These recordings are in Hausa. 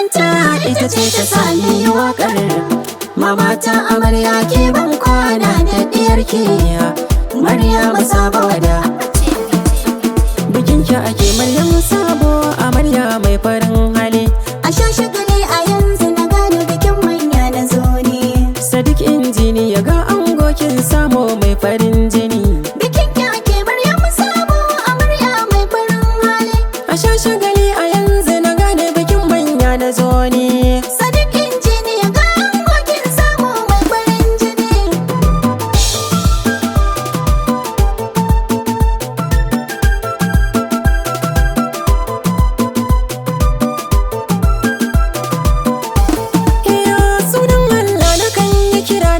Binta ita ce ta sami waƙar. Mama ta amarya ke ban kwana da diyarki Maryam Sabon da bikinki ake Maryam Sabo amarya mai farin hali. A sha shagali a yanzu na gane bikin manya na zo ne. Saddiq injini ya ga angokin samu mai farin jini. Bikin ki ake Maryam Sabo amarya mai farin hali. A sha shagali a yanzu na gane bikin manya na zo ne. Saddiq injini ya ga angokin samu mai farin jini.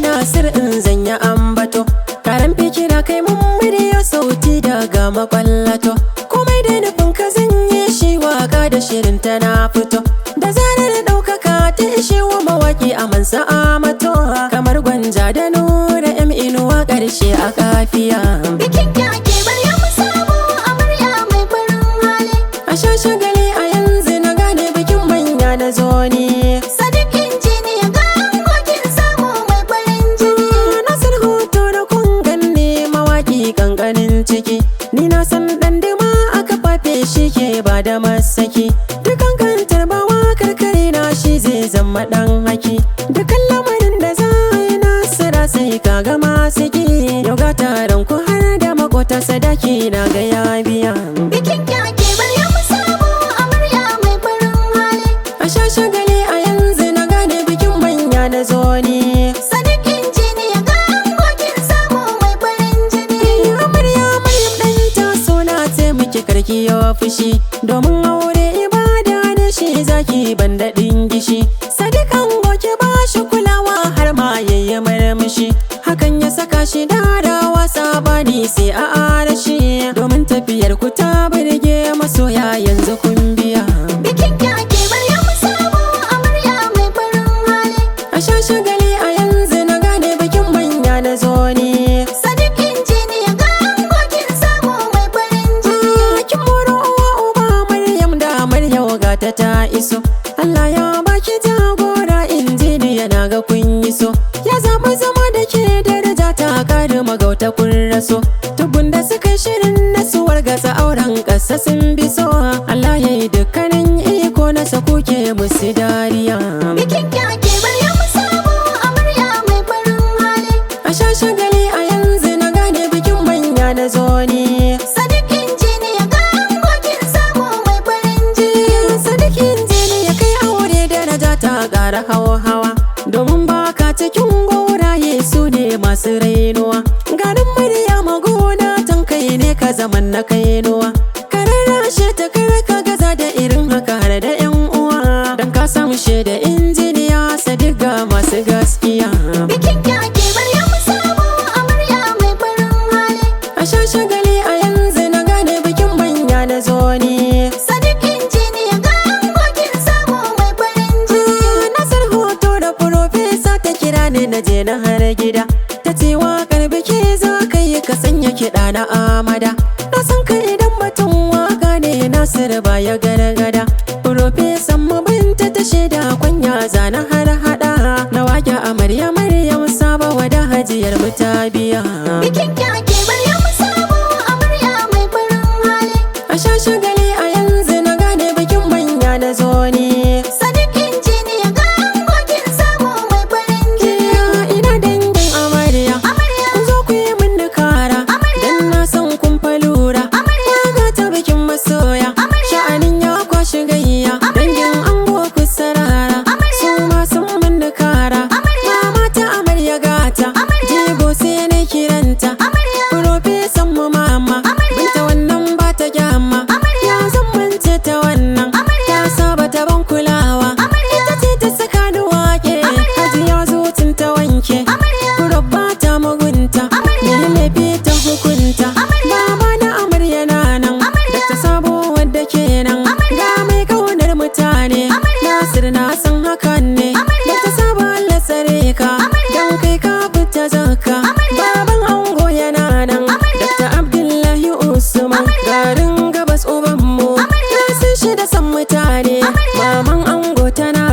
Naseer in zanya ambato karan fikira kai mun murya sauti daga makwallato. Komai da nufin ka zanye shi waka da shirin ta na fito. Da zarar ɗaukaka ta ishe wa mawaki a mansa amato. Kamar gwanja da nura inuwa ƙarshe a kafiya. Bikin ki ake Maryam Sabo amarya mai farin hali. A sha shagali a yanzu na gane bikin manya na zo ne. Saddiq injini ya ga angokin samu mai farin jini. Naseer Hotoro kun ganni mawaki kankanin ciki. Ni na san dan dima aka fafe shi ke ba da masaki. Dukan kantar bawa karkare na shi zai zama dan haki. Dukan lamarin da za yi Naseer sai ka ga masu ki. Yau ga taron ku har da makota sadaki na ga ya biya. Bikin ki ake Maryam Sabo amarya mai farin hali. A sha shagali a yanzu na gane bikin manya na zo ne. Saddiq injini ya ga angokin samu mai farin jini. Amarya Maryam ɗanta suna ce muke karki yawa fushi. Domin aure ibada da shi zaki ban daɗin gishi. Saddiq ango ki ba shi kulawa har ma yayi murmushi. Hakan ya saka shi darawa sabani sai a arashi. Domin tafiyar ku ta burge masoya yanzu kun biya. Bikin ki ake Maryam Sabo amarya mai farin hali. A sha shagali a yanzu na gane bikin manya na zo ne. Saddiq injini ya ga angokin samu mai farin jini. Kin moro uwa uba Maryam da Maryam gata ta iso. Allah ya baki jagora injini yana ga kun yi so. Ya zaɓi zama da ke daraja ta kare magauta kun raso. Tubun da suka shirin nasuwar gasa auren ƙasa sun bi so. Allah ya yi dukkanin iko na kuke musu dariya. Bikin ki ake Maryam Sabo amarya mai farin hali. A sha shagali a yanzu na gane bikin manya na zo ne. Saddiq injini ya ga angokin samu mai farin jini. Saddiq injini ya kai aure daraja ta ƙara hawa. Domin baka cikin goraye su ne masu rainuwa. Garin Maryam gona tan kai ne ka zaman na kainuwa. Kararrashe ta karka gaza da irin haka har da yan uwa. Dan ka samu shaida injiniya Saddiq ga masu gaskiya. Bikin ki ake Maryam Sabo amarya mai farin hali. A sha shagali a yanzu na gane bikin manya na zo ne. Saddiq injini ya ga angokin samu mai farin jini. Naseer Hotoro Prof ta kira ni na je na har gida. Ta ce waƙar biki za ka yi ka sanya kiɗa na amada. Na san ka idan batun waka ne Naseer ba ya gargada. Profesan mu Binta ta shaida kwanya zana har hada. Na wake amarya Maryam Sabon da hajiyar mu ta biya. Bikin ki ake Maryam Sabo amarya mai farin hali. A sha shagali a yanzu na gane bikin manya na zo ne. Saddiq injini ya ga angokin samu mai farin jini. Ina dangin amarya. Amarya. Ku zo ku yi min kara. Amarya. Dan na san kun falura. Amarya. Ga ta bikin masoya. Amarya. Sha'anin ya kwashi gayya. Amarya. Dangin ango ku sarara. Amarya. Su ma sun min kara. Amarya. Mama ta amarya gata. Amarya. Jigo sai na kiranta. Amarya. Profesan mu mama. Amarya. Binta wannan ba ta gyama. Amarya. Ya zan mance ta wannan. Amarya. Ta saba ta ban kulawa. Amarya. Ita ce ta saka ni wake. Amarya. Hajiya zutin ta wanke. Amarya. Prof ta mugunta. Amarya. Ni laifi ta hukunta. Amarya. Baba na amarya na nan. Amarya. Dr. Sabo wadda kenan. Amarya. Ga mai kaunar mutane. Amarya. Naseer na san hakan ne. Amarya. Dr. Sabo Allah tsare ka. Amarya. Dan kai ka fita zakka. Amarya. Baban ango yana nan. Amarya. Dr. Abdullahi Usman. Amarya. Garin gabas uban mu. Amarya. Na san shi da san mutane. Amarya. Maman ango tana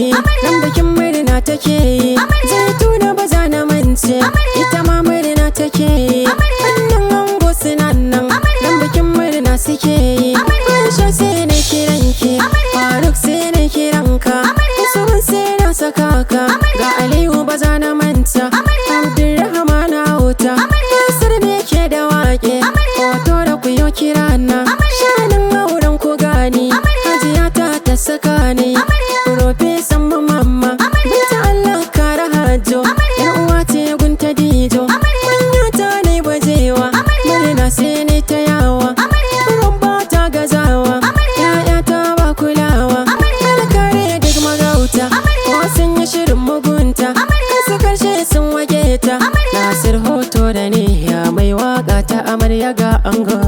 yi, nan bikin murna take yi. Zaituna ba za na mance, ita ma murna take yi. Wannan ango suna nan, nan bikin murna suke yi. Aisha sai na kiranki, Faruk sai na kiranka, Usman sai na saka ka. Ga Aliyu ba za na manta, Abdulrahman Auta, Naseer ne ke da waƙe, Hotoro ku yo kirana. Shanin auren ku gani, Hajiya ta saka ni. Prof mamma, Binta Allah kara hajjo, yar uwa ce gunta dijo. Manya ta ne bajewa, murna sai ne ta yawa. Rumba ta gazawa, ya'ya ta ba kulawa. Alkare duk magauta, ko sun yi shirin mugunta. Kasu karshe sun wage ta. Naseer Hotoro ne ya mai waka ta amarya ga ango.